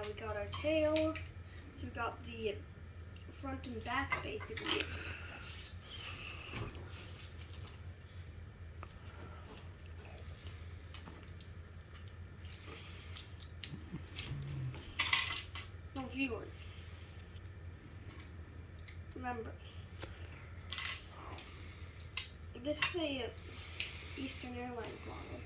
we got our tail. So we got the front and back basically. Now viewers, remember, this is a Eastern Airlines model.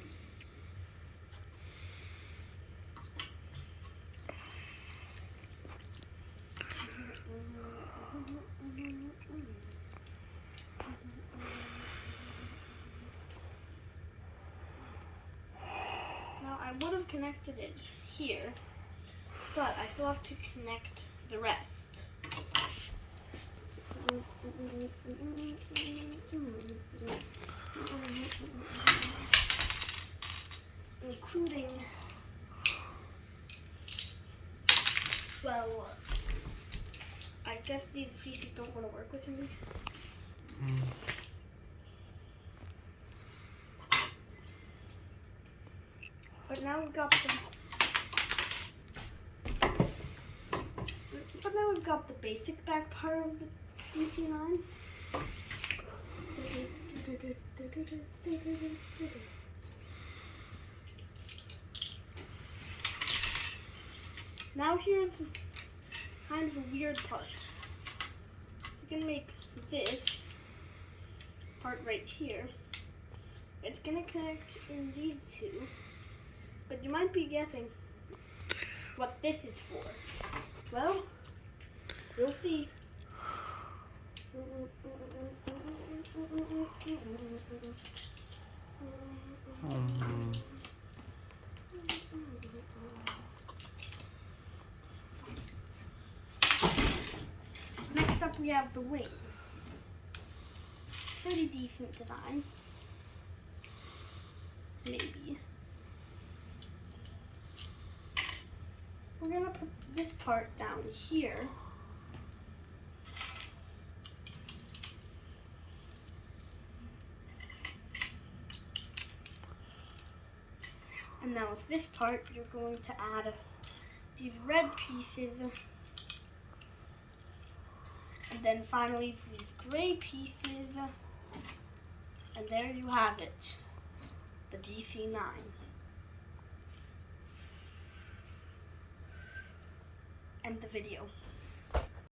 Now I would have connected it here, but I still have to connect the rest. Including, well, I guess these pieces don't want to work with me. But now we've got the basic back part of the DC-9. Now here's kind of a weird part. You can make this part right here. It's gonna connect in these two, but you might be guessing what this is for. Well, you'll see. Next up we have the wing. Pretty decent design. Maybe. We're gonna put this part down here. And now with this part, you're going to add these red pieces. And then finally these gray pieces. And there you have it. The DC-9. End the video.